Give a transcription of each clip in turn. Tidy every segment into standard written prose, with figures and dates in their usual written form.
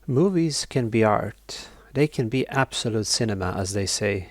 Movies can be art. They can be absolute cinema, as they say.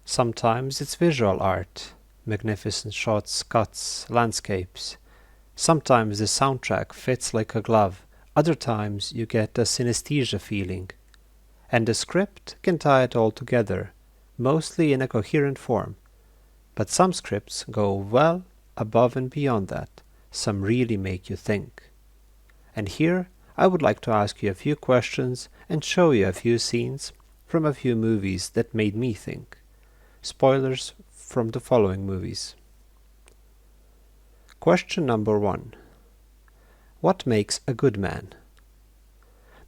Sometimes it's visual art, magnificent shots, cuts, landscapes. Sometimes the soundtrack fits like a glove. Other times you get a synesthesia feeling. And the script can tie it all together, mostly in a coherent form. But some scripts go well above and beyond that. Some really make you think. And here I would like to ask you a few questions and show you a few scenes from a few movies that made me think. Spoilers from the following movies. Question number 1. What makes a good man?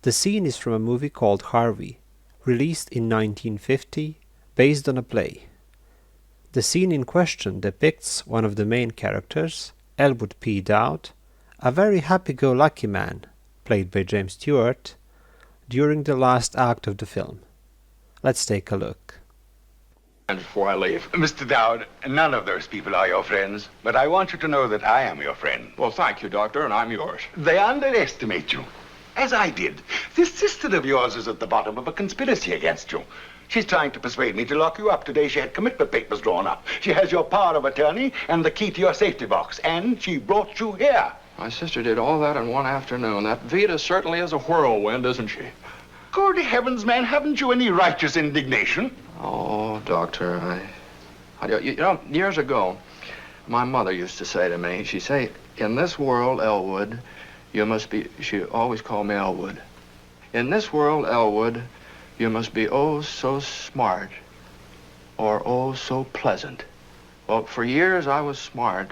The scene is from a movie called Harvey, released in 1950, based on a play. The scene in question depicts one of the main characters, Elwood P. Dowd, a very happy-go-lucky man, played by James Stewart, during the last act of the film. Let's take a look. And before I leave, Mr. Dowd, none of those people are your friends, but I want you to know that I am your friend. Well, thank you, Doctor, and I'm yours. They underestimate you, as I did. This sister of yours is at the bottom of a conspiracy against you. She's trying to persuade me to lock you up. Today she had commitment papers drawn up. She has your power of attorney and the key to your safety box, and she brought you here. My sister did all that in one afternoon. That Vita certainly is a whirlwind, isn't she? Good heavens, man, haven't you any righteous indignation? Oh, Doctor, you know, years ago, my mother used to say to me, she'd say, in this world, Elwood, you must be, she always called me Elwood. In this world, Elwood, you must be oh so smart or oh so pleasant. Well, for years I was smart.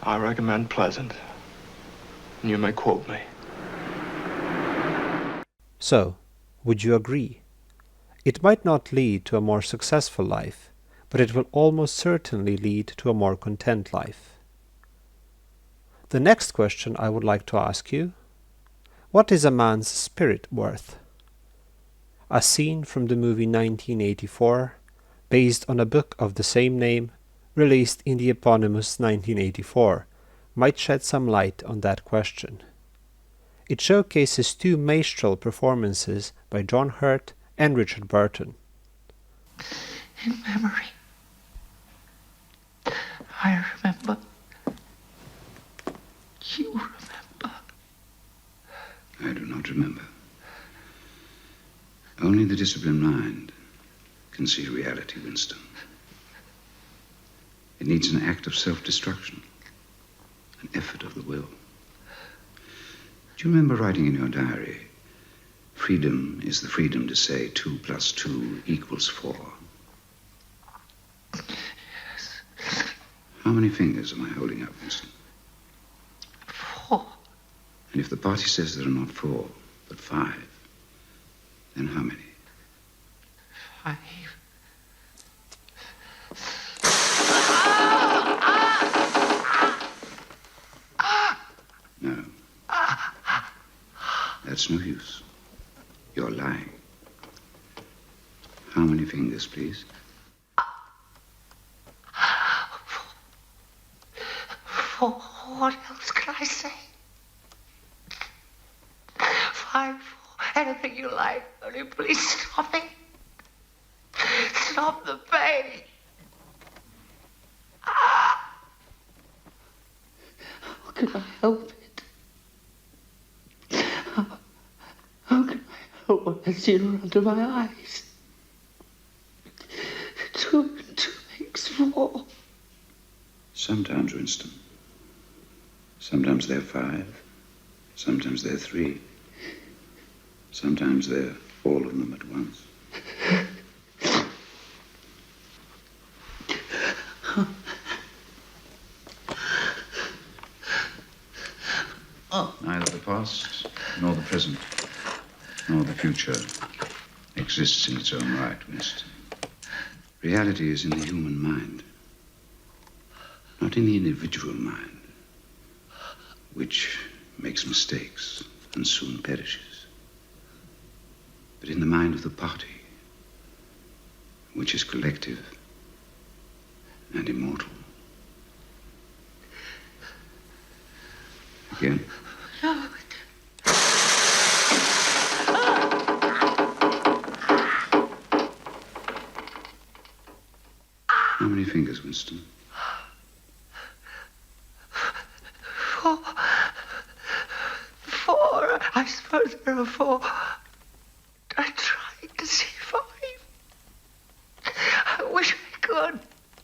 I recommend pleasant. And you may quote me. So, would you agree? It might not lead to a more successful life, but it will almost certainly lead to a more content life. The next question I would like to ask you: what is a man's spirit worth? A scene from the movie 1984, based on a book of the same name, released in the eponymous 1984, might shed some light on that question. It showcases two maestral performances by John Hurt and Richard Burton. In memory, I remember. You remember. I do not remember. Only the disciplined mind can see reality, Winston. It needs an act of self-destruction, an effort of the will. Do you remember writing in your diary, freedom is the freedom to say 2 + 2 = 4? Yes. How many fingers am I holding up, Winston? 4. And if the party says there are not 4, but 5, then how many? 5. No. That's no use. You're lying. How many fingers, please? 4. What else can I say? 5, 4. Anything you like. Only please stop it. Stop the pain. How can I help it? How can I help what I see under my eyes? 2 and 2 makes 4. Sometimes, Winston. Sometimes they're 5. Sometimes they're 3. Sometimes they're all of them at once. Neither the past, nor the present, nor the future exists in its own right, Winston. Reality is in the human mind, not in the individual mind, which makes mistakes and soon perishes, but in the mind of the party, which is collective and immortal. Again? No. many fingers, Winston? 4. 4. I suppose there are 4. I tried to see 5. I wish I could.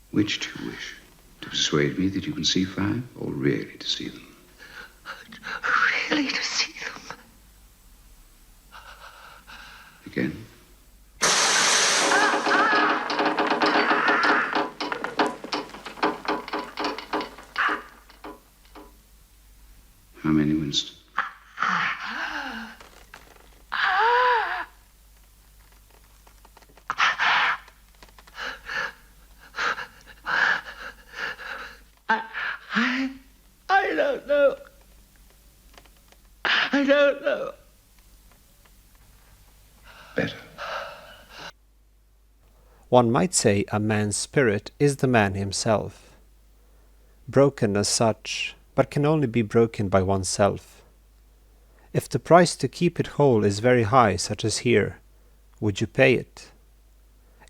Which do you wish? To persuade me that you can see 5, or really to see them? Really to see them. Again? How many, Winston? I don't know. I don't know. Better. One might say a man's spirit is the man himself, broken as such, but can only be broken by oneself. If the price to keep it whole is very high, such as here, would you pay it?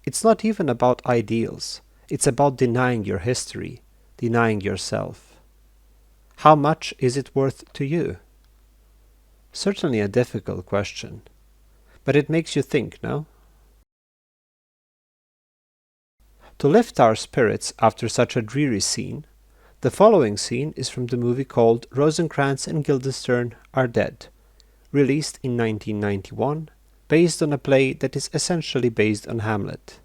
It's not even about ideals, it's about denying your history, denying yourself. How much is it worth to you? Certainly a difficult question, but it makes you think, no? To lift our spirits after such a dreary scene, the following scene is from the movie called Rosencrantz and Guildenstern Are Dead, released in 1991, based on a play that is essentially based on Hamlet.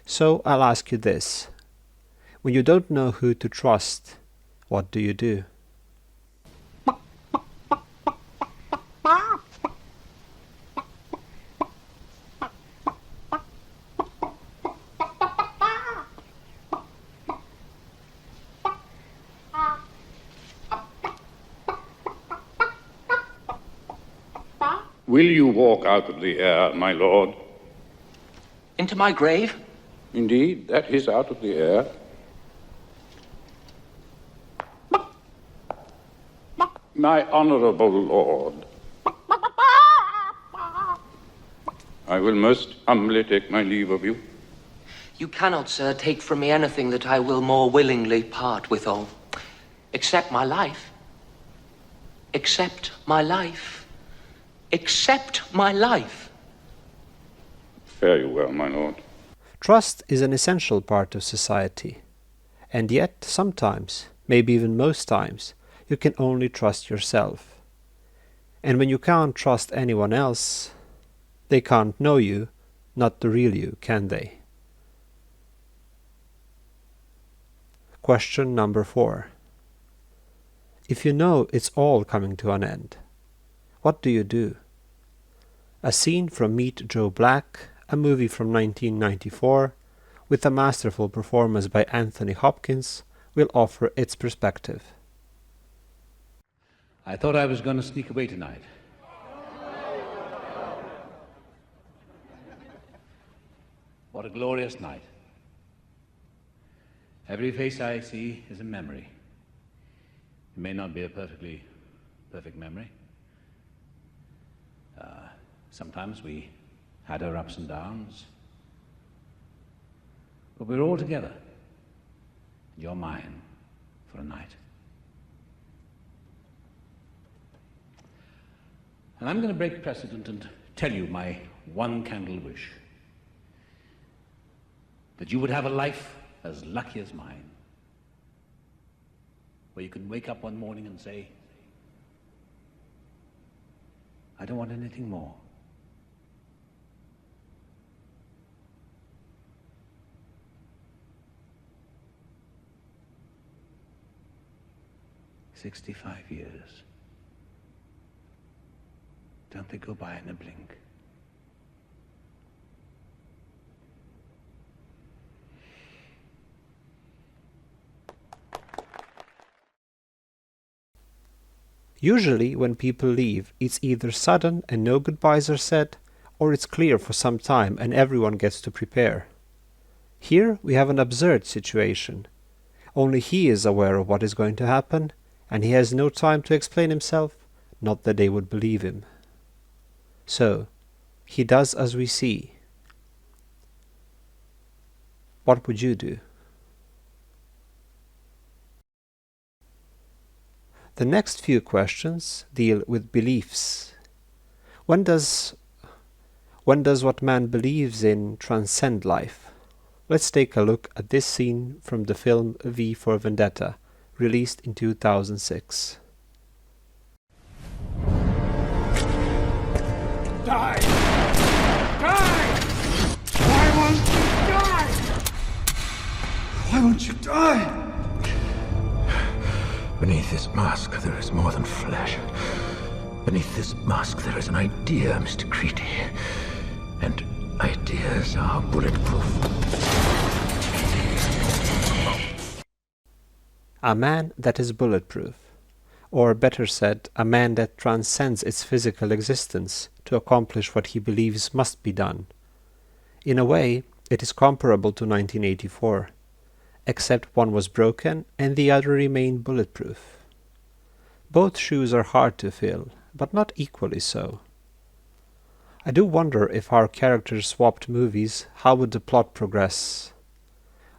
So I'll ask you this. When you don't know who to trust, what do you do? Will you walk out of the air, my lord? Into my grave? Indeed, that is out of the air. My honorable lord, I will most humbly take my leave of you. You cannot, sir, take from me anything that I will more willingly part withal, except my life. Except my life. Except my life. Fare you well, my lord. Trust is an essential part of society, and yet sometimes, maybe even most times, you can only trust yourself. And when you can't trust anyone else, they can't know you, not the real you, can they? Question number 4. If you know it's all coming to an end, what do you do? A scene from Meet Joe Black, a movie from 1994, with a masterful performance by Anthony Hopkins, will offer its perspective. I thought I was going to sneak away tonight. What a glorious night. Every face I see is a memory. It may not be a perfect memory. Sometimes we had our ups and downs, but we're all together. You're mine for a night. And I'm going to break precedent and tell you my one candle wish. That you would have a life as lucky as mine. Where you can wake up one morning and say, I don't want anything more. "65 years. Don't they go by in a blink?" Usually when people leave, it's either sudden and no goodbyes are said, or it's clear for some time and everyone gets to prepare. Here we have an absurd situation. Only he is aware of what is going to happen, and he has no time to explain himself, not that they would believe him. So, he does as we see. What would you do? The next few questions deal with beliefs. When does what man believes in transcend life? Let's take a look at this scene from the film V for Vendetta, released in 2006. Die! Die! Why won't you die? Why won't you die? Beneath this mask, there is more than flesh. Beneath this mask, there is an idea, Mr. Creedy. And ideas are bulletproof. A man that is bulletproof. Or better said, a man that transcends its physical existence to accomplish what he believes must be done. In a way, it is comparable to 1984, except one was broken and the other remained bulletproof. Both shoes are hard to fill, but not equally so. I do wonder if our characters swapped movies, how would the plot progress?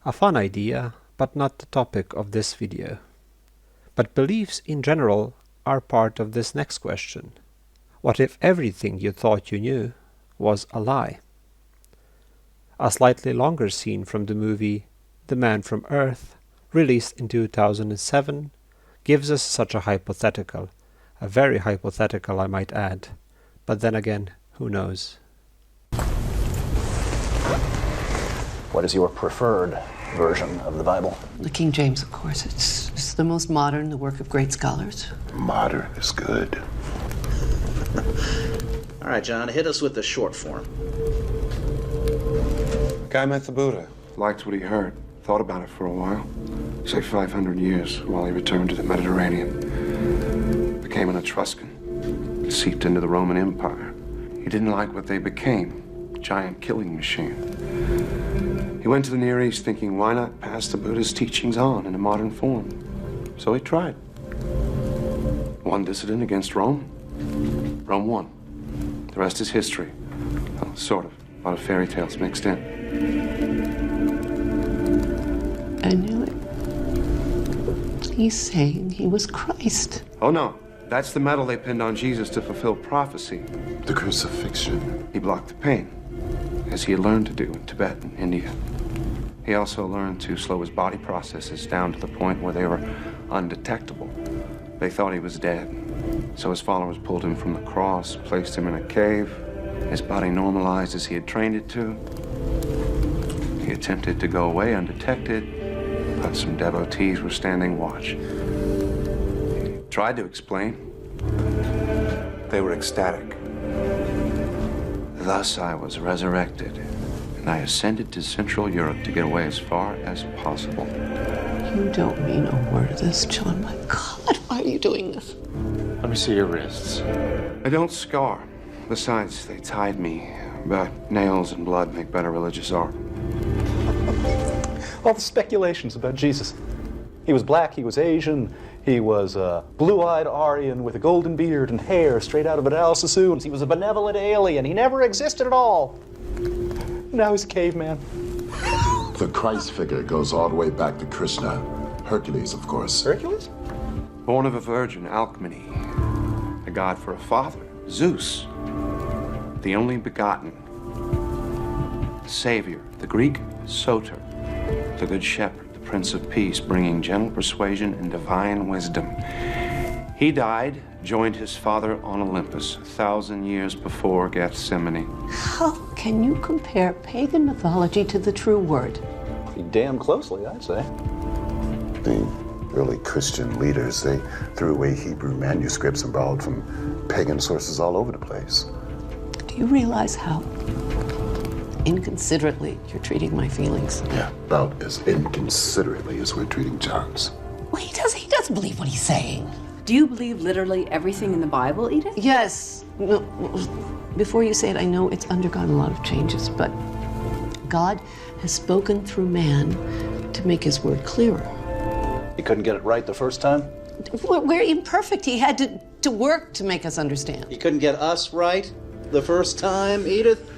A fun idea, but not the topic of this video. But beliefs in general are part of this next question. What if everything you thought you knew was a lie? A slightly longer scene from the movie The Man from Earth, released in 2007, gives us such a hypothetical. A very hypothetical, I might add. But then again, who knows? What is your preferred version of the Bible? The King James, of course. It's the most modern, the work of great scholars. Modern is good. All right, John, hit us with the short form. A guy met the Buddha, liked what he heard, thought about it for a while. Say 500 years while he returned to the Mediterranean. Became an Etruscan, seeped into the Roman Empire. He didn't like what they became, giant killing machine. He went to the Near East thinking, why not pass the Buddha's teachings on in a modern form? So he tried. One dissident against Rome. Rome won. The rest is history. Well, sort of. A lot of fairy tales mixed in. I knew it. He's saying he was Christ. Oh, no. That's the medal they pinned on Jesus to fulfill prophecy. The crucifixion. He blocked the pain, as he had learned to do in Tibet and India. He also learned to slow his body processes down to the point where they were undetectable. They thought he was dead. So his followers pulled him from the cross, placed him in a cave. His body normalized as he had trained it to. He attempted to go away undetected, but some devotees were standing watch. He tried to explain. They were ecstatic. Thus I was resurrected, and I ascended to Central Europe to get away as far as possible. You don't mean a word of this, John. My God, why are you doing this? Let me see your wrists. I don't scar. Besides, they tied me. But nails and blood make better religious art. All the speculations about Jesus. He was black, he was Asian, he was a blue-eyed Aryan with a golden beard and hair straight out of an Al Sassoon's. He was a benevolent alien. He never existed at all. Now he's a caveman. The Christ figure goes all the way back to Krishna. Hercules, of course. Hercules? Born of a virgin, Alcmene. A god for a father, Zeus. The only begotten. Savior, the Greek, Soter. The good shepherd, the Prince of Peace, bringing gentle persuasion and divine wisdom. He died, joined his father on Olympus 1,000 years before Gethsemane. How can you compare pagan mythology to the true word? Pretty damn closely, I'd say. The early Christian leaders, they threw away Hebrew manuscripts and borrowed from pagan sources all over the place. Do you realize how inconsiderately you're treating my feelings? Yeah, about as inconsiderately as we're treating John's. Well, he doesn't believe what he's saying. Do you believe literally everything in the Bible, Edith? Yes. No, before you say it, I know it's undergone a lot of changes, but God has spoken through man to make his word clearer. He couldn't get it right the first time? We're imperfect. He had to work to make us understand. He couldn't get us right the first time, Edith?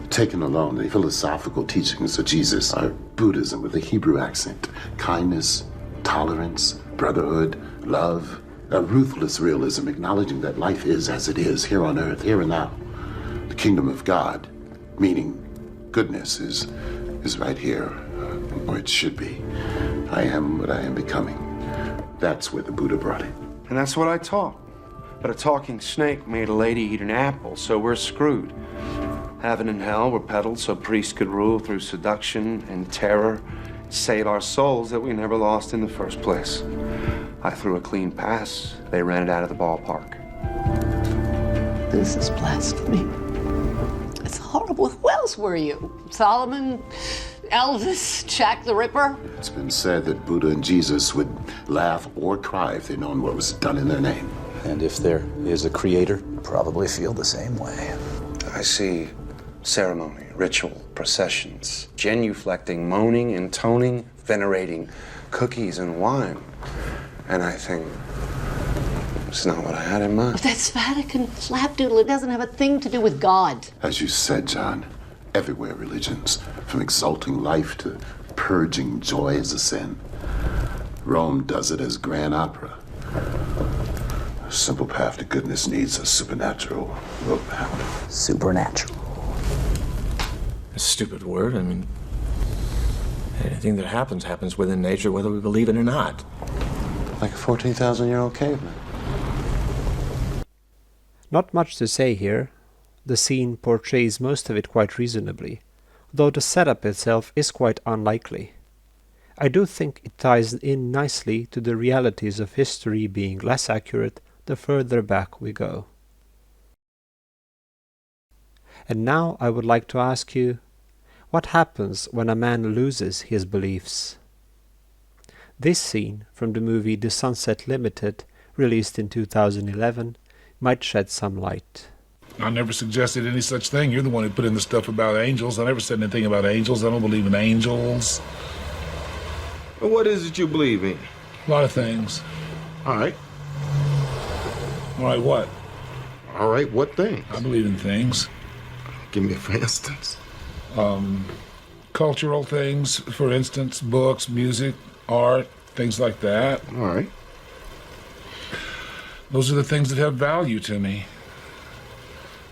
Taken alone, the philosophical teachings of Jesus are Buddhism with a Hebrew accent. Kindness, tolerance, brotherhood, love, A ruthless realism, acknowledging that life is as it is, here on earth, here and now. The kingdom of God, meaning goodness, is right here, where it should be. I am what I am becoming. That's where the Buddha brought it. And that's what I taught. But a talking snake made a lady eat an apple, so we're screwed. Heaven and hell were peddled so priests could rule through seduction and terror, save our souls that we never lost in the first place. I threw a clean pass. They ran it out of the ballpark. This is blasphemy. It's horrible. Who else were you? Solomon, Elvis, Jack the Ripper? It's been said that Buddha and Jesus would laugh or cry if they'd known what was done in their name. And if there is a creator, probably feel the same way. I see ceremony, ritual, processions, genuflecting, moaning, intoning, venerating cookies and wine. And I think, it's not what I had in mind. That's Vatican flapdoodle. It doesn't have a thing to do with God. As you said, John, everywhere religions, from exalting life to purging joy as a sin. Rome does it as grand opera. A simple path to goodness needs a supernatural roadmap. Supernatural. A stupid word. I mean, anything that happens within nature, whether we believe it or not. Like a 14,000-year-old caveman. Not much to say here. The scene portrays most of it quite reasonably, though the setup itself is quite unlikely. I do think it ties in nicely to the realities of history being less accurate the further back we go. And now I would like to ask you, what happens when a man loses his beliefs? This scene from the movie The Sunset Limited, released in 2011, might shed some light. I never suggested any such thing. You're the one who put in the stuff about angels. I never said anything about angels. I don't believe in angels. Well, what is it you believe in? A lot of things. All right. All right, what? All right, what things? I believe in things. Give me a for instance. Cultural things, for instance, books, music, art, things like that. All right. Those are the things that have value to me.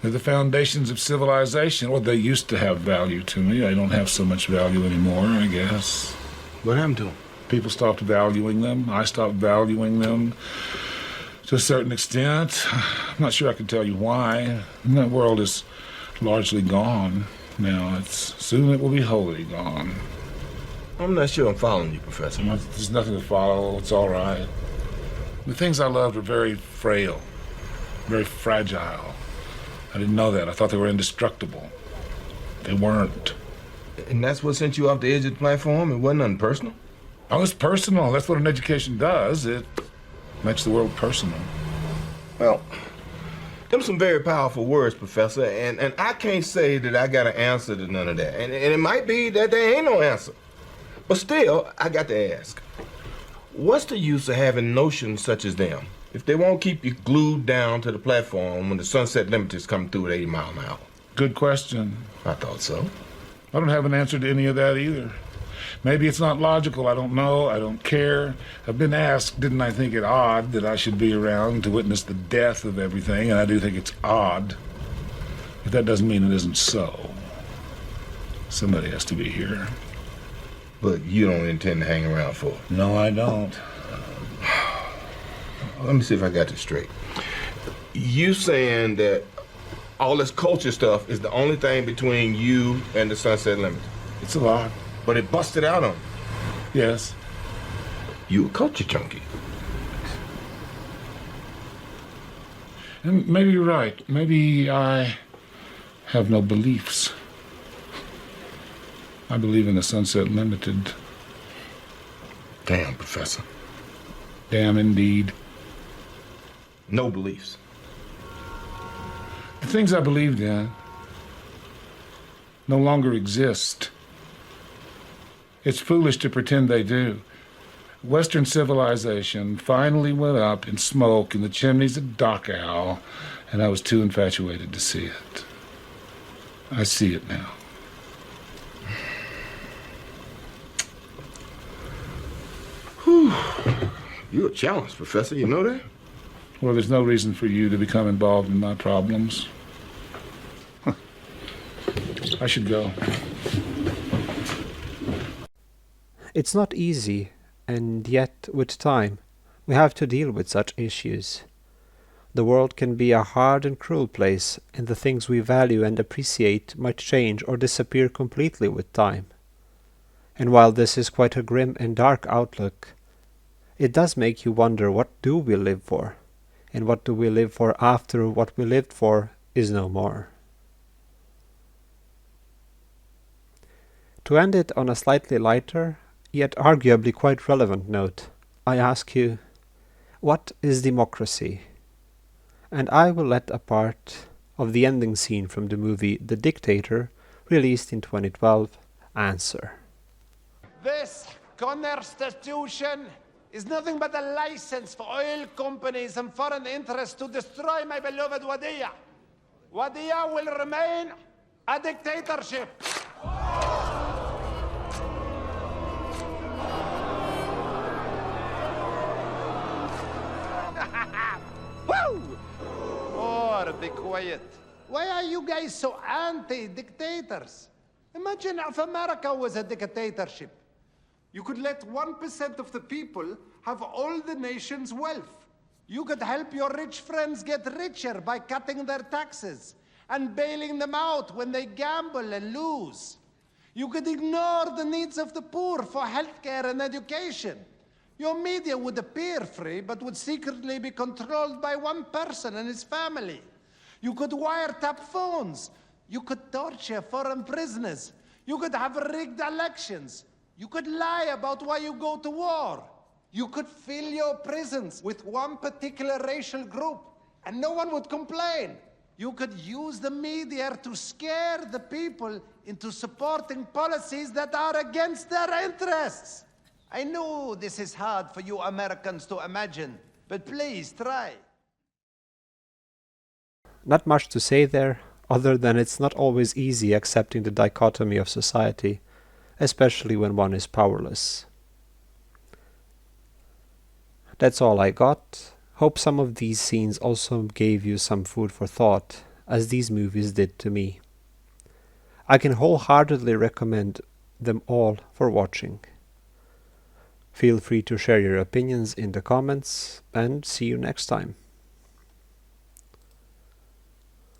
They're the foundations of civilization. Well, they used to have value to me. I don't have so much value anymore, I guess. What happened to them? People stopped valuing them. I stopped valuing them to a certain extent. I'm not sure I can tell you why. That world is largely gone now. Soon it will be wholly gone. I'm not sure I'm following you, Professor. There's nothing to follow. It's all right. The things I loved were very frail, very fragile. I didn't know that. I thought they were indestructible. They weren't. And that's what sent you off the edge of the platform? It wasn't nothing personal? Oh, it's personal. That's what an education does. It makes the world personal. Well, them some very powerful words, Professor, and I can't say that I got an answer to none of that. And it might be that there ain't no answer. But still, I got to ask. What's the use of having notions such as them if they won't keep you glued down to the platform when the Sunset Limited's coming through at 80 miles an hour? Good question. I thought so. I don't have an answer to any of that either. Maybe it's not logical. I don't know. I don't care. I've been asked, didn't I think it odd that I should be around to witness the death of everything? And I do think it's odd. But that doesn't mean it isn't so. Somebody has to be here. But you don't intend to hang around for it? No, I don't. Let me see if I got this straight. You saying that all this culture stuff is the only thing between you and the Sunset Limited? It's a lot. But it busted out on you. Yes. You a culture junkie. And maybe you're right. Maybe I have no beliefs. I believe in the Sunset Limited. Damn, Professor. Damn indeed. No beliefs. The things I believed in no longer exist. It's foolish to pretend they do. Western civilization finally went up in smoke in the chimneys of Dachau, and I was too infatuated to see it. I see it now. Whew. You're a challenge, Professor. You know that? Well, there's no reason for you to become involved in my problems. I should go. It's not easy, and yet, with time, we have to deal with such issues. The world can be a hard and cruel place, and the things we value and appreciate might change or disappear completely with time. And while this is quite a grim and dark outlook, it does make you wonder, what do we live for? And what do we live for after what we lived for is no more? To end it on a slightly lighter, yet arguably quite relevant note, I ask you, what is democracy? And I will let a part of the ending scene from the movie The Dictator, released in 2012, answer. This constitution is nothing but a license for oil companies and foreign interests to destroy my beloved Wadiya. Wadiya will remain a dictatorship. Woo! Oh, be quiet. Why are you guys so anti-dictators? Imagine if America was a dictatorship. You could let 1% of the people have all the nation's wealth. You could help your rich friends get richer by cutting their taxes and bailing them out when they gamble and lose. You could ignore the needs of the poor for healthcare and education. Your media would appear free, but would secretly be controlled by one person and his family. You could wiretap phones. You could torture foreign prisoners. You could have rigged elections. You could lie about why you go to war. You could fill your prisons with one particular racial group, and no one would complain. You could use the media to scare the people into supporting policies that are against their interests. I know this is hard for you Americans to imagine, but please try. Not much to say there, other than it's not always easy accepting the dichotomy of society, especially when one is powerless. That's all I got. Hope some of these scenes also gave you some food for thought, as these movies did to me. I can wholeheartedly recommend them all for watching. Feel free to share your opinions in the comments, and see you next time.